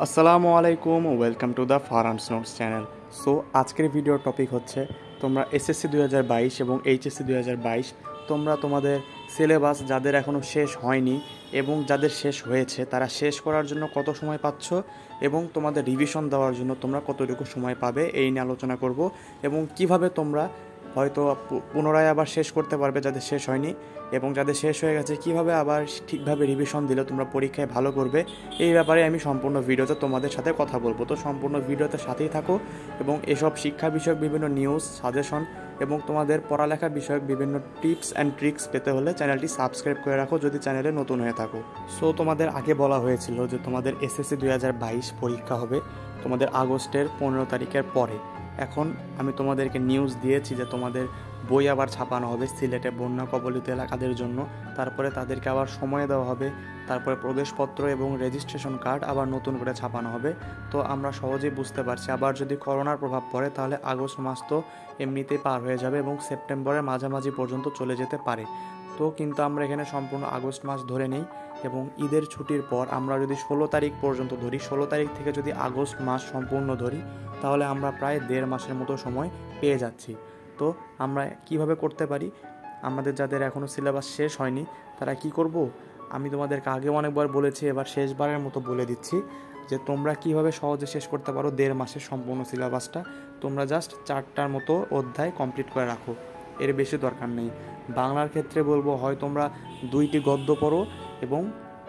আসসালামু আলাইকুম, welcome to the Farhan's notes channel. So আজকের ভিডিওর টপিক হচ্ছে তোমরা এসএসসি 2022 এবং এইচএসসি 2022 তোমরা তোমাদের সিলেবাস যাদের এখনও শেষ হয়নি এবং যাদের শেষ হয়েছে তারা শেষ করার জন্য কত সময় পাচ্ছ এবং তোমাদের রিভিশন দেওয়ার জন্য তোমরা কতটুকু সময় পাবে এই নিয়ে আলোচনা করব এবং কিভাবে তোমরা হয়তো পুনরায় আবার শেষ করতে পারবে যাদের শেষ হয়নি, এবং যাদের শেষ হয়ে গেছে কীভাবে আবার ঠিকভাবে রিভিশন দিলে তোমরা পরীক্ষায় ভালো করবে এই ব্যাপারে আমি সম্পূর্ণ ভিডিওতে তোমাদের সাথে কথা বলবো। তো সম্পূর্ণ ভিডিওতে সাথেই থাকো এবং এসব শিক্ষা বিষয়ক বিভিন্ন নিউজ, সাজেশন এবং তোমাদের পড়ালেখা বিষয়ক বিভিন্ন টিপস অ্যান্ড ট্রিক্স পেতে হলে চ্যানেলটি সাবস্ক্রাইব করে রাখো যদি চ্যানেলে নতুন হয়ে থাকো। সো তোমাদের আগে বলা হয়েছিল যে তোমাদের এসএসসি 2022 পরীক্ষা হবে তোমাদের আগস্টের 15 তারিখের পরে। এখন আমি তোমাদেরকে নিউজ দিয়েছি যে তোমাদের বই আবার ছাপানো হবে সিলেটে বন্যা কবলিত এলাকাদের জন্য, তারপরে তাদেরকে আবার সময় দেওয়া হবে, তারপরে প্রবেশপত্র এবং রেজিস্ট্রেশন কার্ড আবার নতুন করে ছাপানো হবে। তো আমরা সহজেই বুঝতে পারছি আবার যদি করোনার প্রভাব পড়ে তাহলে আগস্ট মাস তো এমনিতেই পার হয়ে যাবে এবং সেপ্টেম্বরের মাঝামাঝি পর্যন্ত চলে যেতে পারে। তো কিন্তু আমরা এখানে সম্পূর্ণ আগস্ট মাস ধরে নিই এবং ঈদের ছুটির পর আমরা যদি 16 তারিখ পর্যন্ত ধরি, 16 তারিখ থেকে যদি আগস্ট মাস সম্পূর্ণ ধরি তাহলে আমরা প্রায় 1.5 মাসের মতো সময় পেয়ে যাচ্ছি। তো আমরা কিভাবে করতে পারি, আমাদের যাদের এখনও সিলেবাস শেষ হয়নি তারা কি করব, আমি তোমাদেরকে আগেও অনেকবার বলেছি, এবার শেষবারের মতো বলে দিচ্ছি যে তোমরা কিভাবে সহজে শেষ করতে পারো 1.5 মাসের সম্পূর্ণ সিলেবাসটা। তোমরা জাস্ট 4টার মতো অধ্যায় কমপ্লিট করে রাখো, এর বেশি দরকার নেই। বাংলার ক্ষেত্রে বলবো হয় তোমরা 2টি গদ্য পড়ো এবং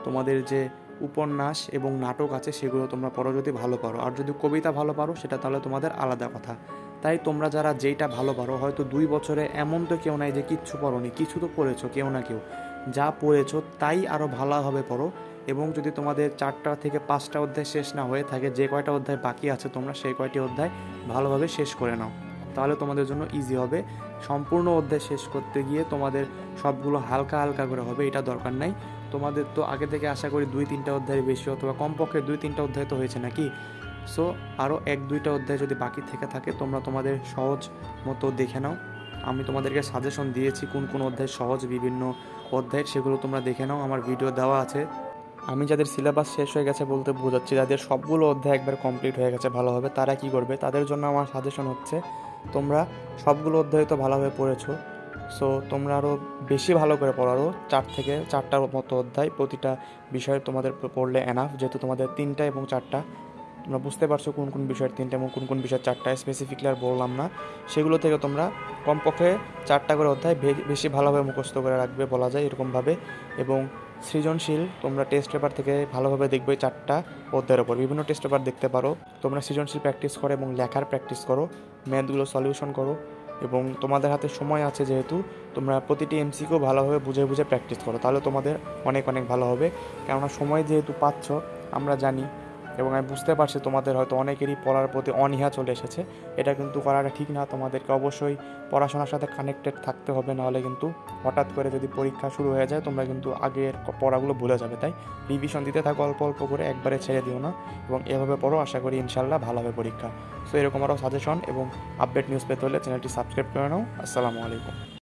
তোমাদের যে উপন্যাস এবং নাটক আছে সেগুলো তোমরা পড়ো যদি ভালো পারো, আর যদি কবিতা ভালো পারো সেটা তাহলে তোমাদের আলাদা কথা। তাই তোমরা যারা যেইটা ভালো পারো, হয়তো 2 বছরে এমন তো কেউ নাই যে কিচ্ছু পড়োনি, কিছু তো পড়েছো কেউ না কেউ, যা পড়েছো তাই আরও ভালোভাবে পড়ো। এবং যদি তোমাদের 4টা থেকে 5টা অধ্যায় শেষ না হয়ে থাকে, যে কয়টা অধ্যায় বাকি আছে তোমরা সেই কয়টি অধ্যায় ভালোভাবে শেষ করে নাও, তাহলে তোমাদের জন্য ইজি হবে। সম্পূর্ণ অধ্যায় শেষ করতে গিয়ে তোমাদের সবগুলো হালকা হালকা করে হবে এটা দরকার নাই। তোমাদের তো আগে থেকে আশা করি 2-3টা অধ্যায়ের বেশি অথবা কমপক্ষে 2-3টা অধ্যায় তো হয়েছে নাকি। সো আরও 1-2টা অধ্যায় যদি বাকি থেকে থাকে তোমরা তোমাদের সহজ মতো দেখে নাও। আমি তোমাদেরকে সাজেশন দিয়েছি কোন কোন অধ্যায় সহজ, বিভিন্ন অধ্যায়ের, সেগুলো তোমরা দেখে নাও, আমার ভিডিও দেওয়া আছে। আমি যাদের সিলেবাস শেষ হয়ে গেছে বলতে বোঝাচ্ছি যাদের সবগুলো অধ্যায় একবার কমপ্লিট হয়ে গেছে ভালোভাবে, তারা কি করবে, তাদের জন্য আমার সাজেশন হচ্ছে তোমরা সবগুলো অধ্যায় তো ভালোভাবে পড়েছো, সো তোমরা আরও বেশি ভালো করে পড়ারও 4 থেকে 4টার মতো অধ্যায় প্রতিটা বিষয়ে তোমাদের পড়লে এনাফ। যেহেতু তোমাদের 3টা এবং 4টা, তোমরা বুঝতে পারছো কোন কোন বিষয়ের 3টা এবং কোন কোন বিষয়ের 4টা, স্পেসিফিকলি আর বললাম না। সেগুলো থেকে তোমরা কমপক্ষে 4টা করে অধ্যায় বেশি ভালোভাবে মুখস্থ করে রাখবে বলা যায় এরকমভাবে। এবং সৃজনশীল তোমরা টেস্ট পেপার থেকে ভালোভাবে দেখবে 4টা অধ্যায়ের ওপর বিভিন্ন টেস্ট পেপার দেখতে পারো। তোমরা সৃজনশীল প্র্যাকটিস করো এবং লেখার প্র্যাকটিস করো, ম্যাথগুলো সলিউশন করো এবং তোমাদের হাতে সময় আছে যেহেতু তোমরা প্রতিটি MCQ ভালোভাবে বুঝে বুঝে প্র্যাকটিস করো, তাহলে তোমাদের অনেক অনেক ভালো হবে। কেননা সময় যেহেতু পাচ্ছ আমরা জানি এবং আমি বুঝতে পারছি তোমাদের হয়তো অনেকেরই পড়ার প্রতি অনীহা চলে এসেছে, এটা কিন্তু করাটা ঠিক না। তোমাদেরকে অবশ্যই পড়াশোনার সাথে কানেক্টেড থাকতে হবে, নাহলে কিন্তু হঠাৎ করে যদি পরীক্ষা শুরু হয়ে যায় তোমরা কিন্তু আগের পড়াগুলো ভুলে যাবে। তাই রিভিশন দিতে থাকো অল্প অল্প করে, একবারে ছেড়ে দিও না এবং এভাবে পড়ো, আশা করি ইনশাল্লাহ ভালো হবে পরীক্ষা। সো এরকম আরও সাজেশন এবং আপডেট নিউজ পেতে হলে চ্যানেলটি সাবস্ক্রাইব করে নাও। আসসালামু আলাইকুম।